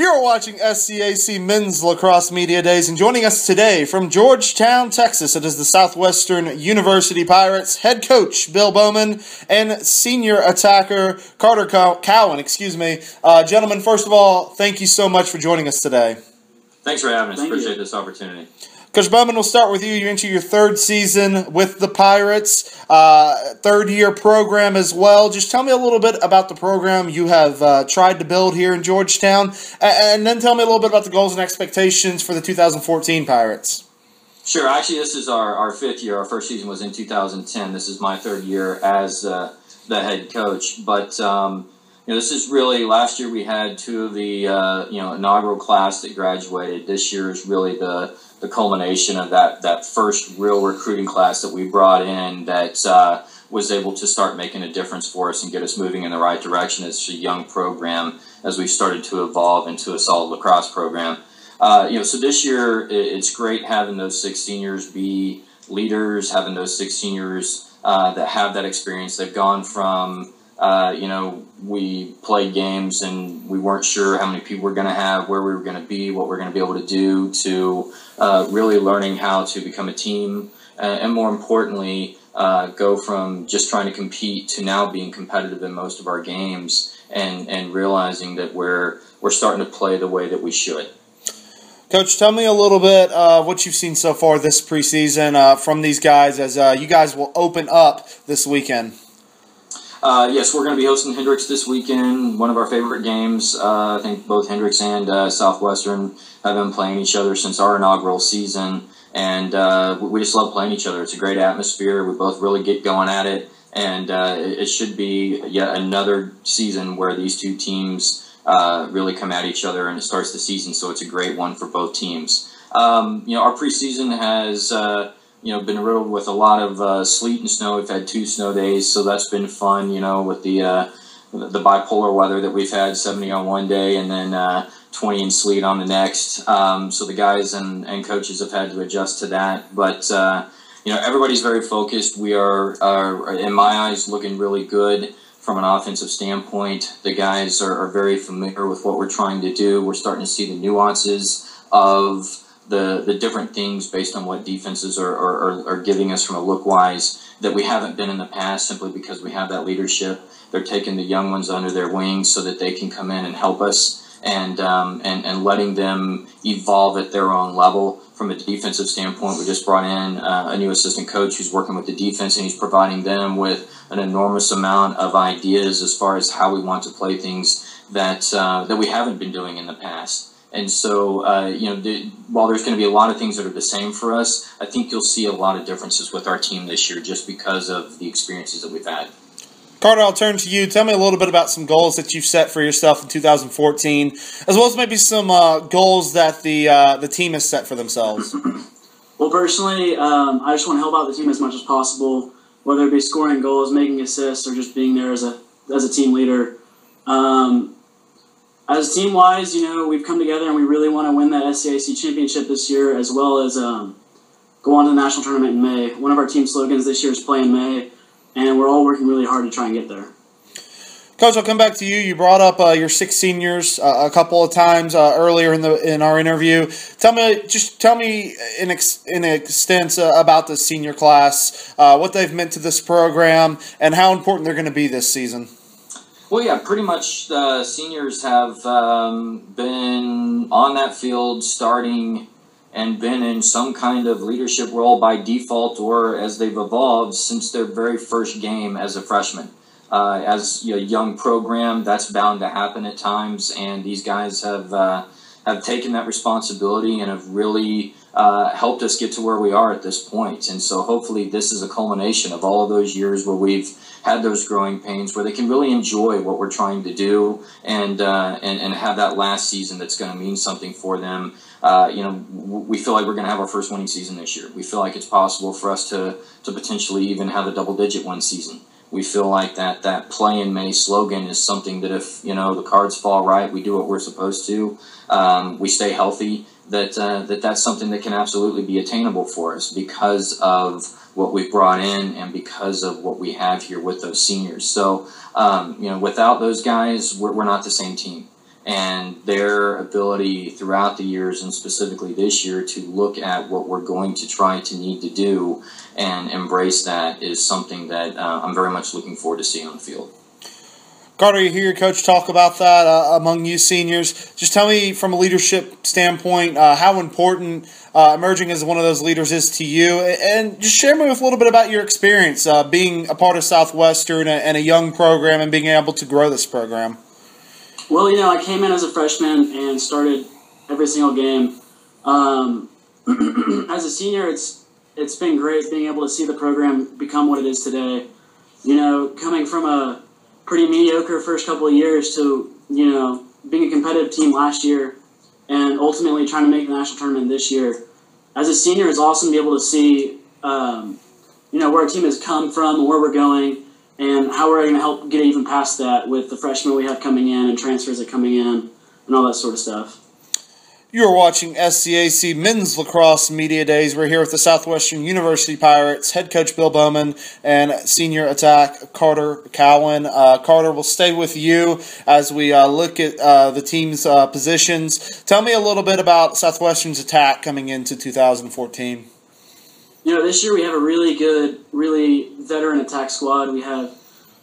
You're watching SCAC Men's Lacrosse Media Days, and joining us today from Georgetown, Texas, it is the Southwestern University Pirates head coach Bill Bowman and senior attacker Carter Cowan. Gentlemen, first of all, thank you so much for joining us today. Thanks for having us. Appreciate this opportunity. Coach Bowman, we'll start with you. You're into your third season with the Pirates, third-year program as well. Just tell me a little bit about the program you have tried to build here in Georgetown, and then tell me a little bit about the goals and expectations for the 2014 Pirates. Sure. Actually, this is our fifth year. Our first season was in 2010. This is my third year as the head coach. But this is really, last year we had two of the inaugural class that graduated. This year is really the culmination of that first real recruiting class that we brought in that was able to start making a difference for us and get us moving in the right direction as a young program as we started to evolve into a solid lacrosse program. So this year it's great having those six seniors be leaders, having those six seniors that have that experience. They've gone from we played games and we weren't sure how many people we're going to have, where we were going to be, what we're going to be able to do, to really learning how to become a team, and more importantly, go from just trying to compete to now being competitive in most of our games, and realizing that we're starting to play the way that we should. Coach, tell me a little bit what you've seen so far this preseason from these guys as you guys will open up this weekend. Yes, we're going to be hosting Hendrix this weekend, one of our favorite games. I think both Hendrix and Southwestern have been playing each other since our inaugural season, and we just love playing each other. It's a great atmosphere. We both really get going at it, and it should be yet another season where these two teams really come at each other, and it starts the season, so it's a great one for both teams. Our preseason has been riddled with a lot of sleet and snow. We've had 2 snow days, so that's been fun, with the bipolar weather that we've had, 70 on one day and then 20 in sleet on the next. So the guys and coaches have had to adjust to that. But, everybody's very focused. We are, in my eyes, looking really good from an offensive standpoint. The guys are very familiar with what we're trying to do. We're starting to see the nuances of the different things based on what defenses are giving us from a look-wise that we haven't been in the past, simply because we have that leadership. They're taking the young ones under their wings so that they can come in and help us, and letting them evolve at their own level. From a defensive standpoint, we just brought in a new assistant coach who's working with the defense, and he's providing them with an enormous amount of ideas as far as how we want to play things that we haven't been doing in the past. And so, while there's going to be a lot of things that are the same for us, I think you'll see a lot of differences with our team this year just because of the experiences that we've had. Carter, I'll turn to you. Tell me a little bit about some goals that you've set for yourself in 2014, as well as maybe some goals that the team has set for themselves. Well, personally, I just want to help out the team as much as possible, whether it be scoring goals, making assists, or just being there as a team leader. As team-wise, we've come together and we really want to win that SCAC championship this year, as well as go on to the national tournament in May. One of our team slogans this year is Play in May, and we're all working really hard to try and get there. Coach, I'll come back to you. You brought up your 6 seniors a couple of times earlier in our interview. Tell me in extent about the senior class, what they've meant to this program, and how important they're going to be this season. Well, yeah, pretty much the seniors have been on that field starting and been in some kind of leadership role by default, or as they've evolved since their very first game as a freshman. As a young program, that's bound to happen at times, and these guys have taken that responsibility and have really helped us get to where we are at this point. And so hopefully this is a culmination of all of those years where we've had those growing pains, where they can really enjoy what we're trying to do, and have that last season that's going to mean something for them. We feel like we're going to have our first winning season this year. We feel like it's possible for us to potentially even have a double-digit win season. We feel like that Play in May slogan is something that if the cards fall right, we do what we're supposed to, we stay healthy, that's something that can absolutely be attainable for us because of what we've brought in and because of what we have here with those seniors. So, without those guys, we're not the same team. and their ability throughout the years and specifically this year to look at what we're going to need to do and embrace that is something that I'm very much looking forward to seeing on the field. Carter, you hear your coach talk about that among you seniors. Just tell me from a leadership standpoint how important emerging as one of those leaders is to you, and just share me with a little bit about your experience being a part of Southwestern and a young program and being able to grow this program. Well, I came in as a freshman and started every single game. As a senior, it's been great being able to see the program become what it is today. Coming from a pretty mediocre first couple of years to, being a competitive team last year and ultimately trying to make the national tournament this year. As a senior, it's awesome to be able to see, where our team has come from and where we're going and how we're going to help get even past that with the freshmen we have coming in and transfers that are coming in and all that sort of stuff. You are watching SCAC Men's Lacrosse Media Days. We're here with the Southwestern University Pirates, head coach Bill Bowman, and senior attack Carter Cowan. Carter, we'll stay with you as we look at the team's positions. Tell me a little bit about Southwestern's attack coming into 2014. This year we have a really good, really veteran attack squad. We have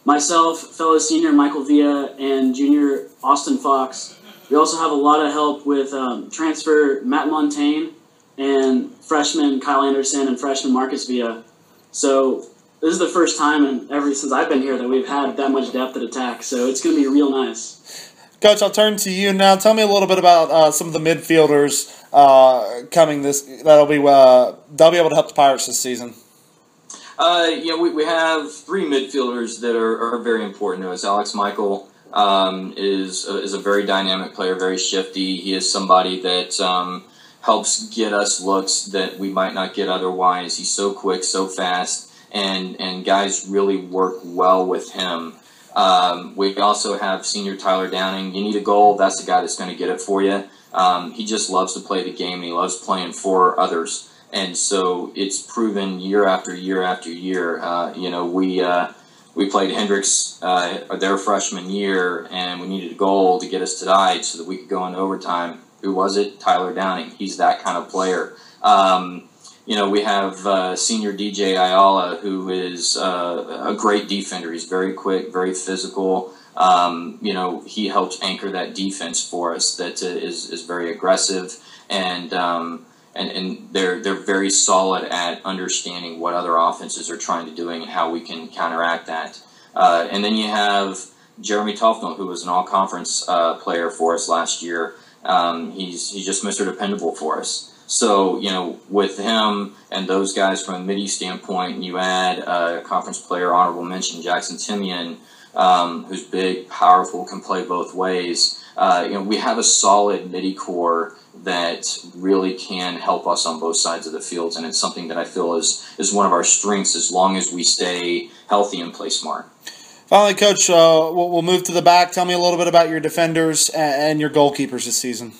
myself, fellow senior Michael Villa, and junior Austin Fox. We also have a lot of help with transfer Matt Montaigne and freshman Kyle Anderson and freshman Marcus Villa. So this is the first time since I've been here that we've had that much depth at attack. So it's going to be real nice. Coach, I'll turn to you now. Tell me a little bit about some of the midfielders coming they'll be able to help the Pirates this season. We have three midfielders that are very important to us. Alex Michael is a very dynamic player, very shifty. He is somebody that helps get us looks that we might not get otherwise. He's so quick, so fast, and guys really work well with him. We also have senior Tyler Downing. You need a goal, that's the guy that's going to get it for you. He just loves to play the game, and he loves playing for others. And so it's proven year after year after year. We played Hendricks their freshman year, and we needed a goal to get us to tie so that we could go into overtime. Who was it? Tyler Downing. He's that kind of player. We have senior DJ Ayala, who is a great defender. He's very quick, very physical. He helps anchor that defense for us that is very aggressive, and they're very solid at understanding what other offenses are trying to do and how we can counteract that. And then you have Jeremy Toffnell, who was an all-conference player for us last year. He's just Mr. Dependable for us. So, with him and those guys from a midi standpoint, you add a conference player, honorable mention, Jackson Timian, who's big, powerful, can play both ways. We have a solid midi core that really can help us on both sides of the field, and it's something that I feel is one of our strengths as long as we stay healthy and play smart. Finally, Coach, we'll move to the back. Tell me a little bit about your defenders and your goalkeepers this season.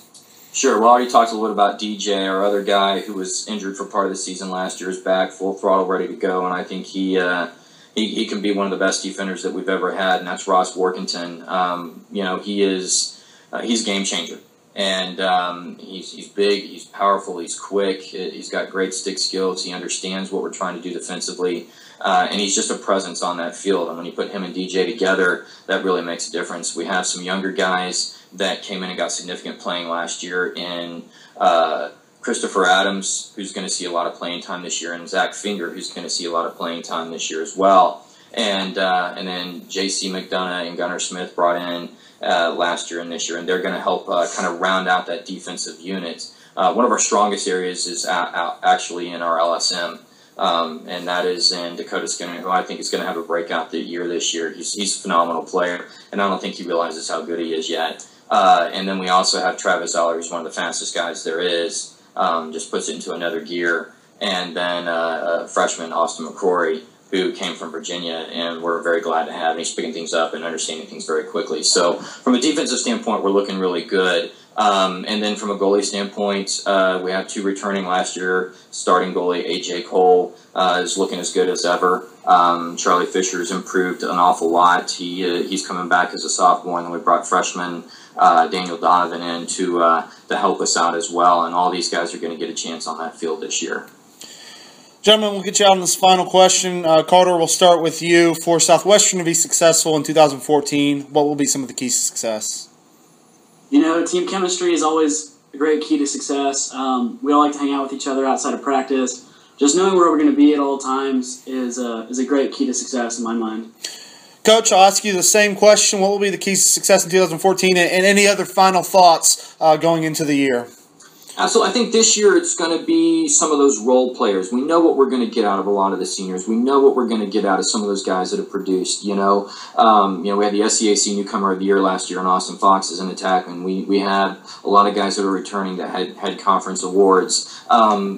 Sure. Well, I already talked a little bit about DJ, our other guy who was injured for part of the season last year, is back full throttle, ready to go, and I think he can be one of the best defenders that we've ever had, and that's Ross Workington. He's a game changer. And he's big, he's powerful, he's quick, he's got great stick skills, he understands what we're trying to do defensively, and he's just a presence on that field. And when you put him and DJ together, that really makes a difference. We have some younger guys that came in and got significant playing last year in Christopher Adams, who's going to see a lot of playing time this year, and Zach Finger, who's going to see a lot of playing time this year as well. And then J.C. McDonough and Gunnar Smith brought in last year and this year, and they're going to help kind of round out that defensive unit. One of our strongest areas is actually in our LSM, and that is in Dakota Skinner, who I think is going to have a breakout year this year. He's a phenomenal player, and I don't think he realizes how good he is yet. And then we also have Travis Eller, who's one of the fastest guys there is, just puts it into another gear. And then freshman Austin McCrory, who came from Virginia, and we're very glad to have. And he's picking things up and understanding things very quickly. So from a defensive standpoint, we're looking really good. And then from a goalie standpoint, we have 2 returning last year. Starting goalie A.J. Cole is looking as good as ever. Charlie Fisher's improved an awful lot. He's coming back as a sophomore, and then we brought freshman Daniel Donovan in to help us out as well. And all these guys are going to get a chance on that field this year. Gentlemen, we'll get you out on this final question. Carter, we'll start with you. For Southwestern to be successful in 2014, what will be some of the keys to success? Team chemistry is always a great key to success. We all like to hang out with each other outside of practice. Just knowing where we're going to be at all times is a great key to success in my mind. Coach, I'll ask you the same question. What will be the keys to success in 2014, and any other final thoughts going into the year? So I think this year it's going to be some of those role players. We know what we're going to get out of a lot of the seniors. We know what we're going to get out of some of those guys that have produced. We had the SCAC Newcomer of the Year last year in Austin Fox as an attackman. We had a lot of guys that are returning that had conference awards.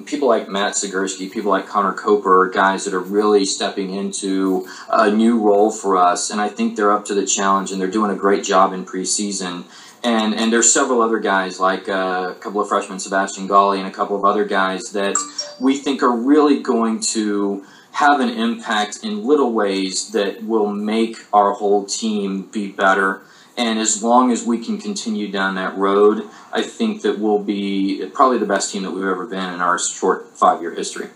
People like Matt Sigursky, people like Connor Coper, guys that are really stepping into a new role for us, and I think they're up to the challenge, and they're doing a great job in preseason. And there's several other guys, like a couple of freshmen, Sebastian Gawley, and a couple of other guys that we think are really going to have an impact in little ways that will make our whole team be better. And as long as we can continue down that road, I think that we'll be probably the best team that we've ever been in our short 5-year history.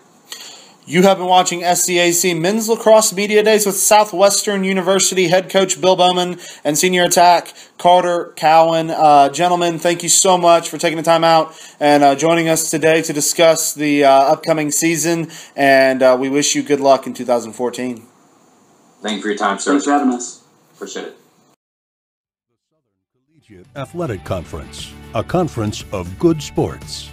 You have been watching SCAC Men's Lacrosse Media Days with Southwestern University head coach Bill Bowman and senior attack Carter Cowan. Gentlemen, thank you so much for taking the time out and joining us today to discuss the upcoming season, and we wish you good luck in 2014. Thank you for your time, sir. Thanks for having us. Appreciate it. The Southern Collegiate Athletic Conference, a conference of good sports.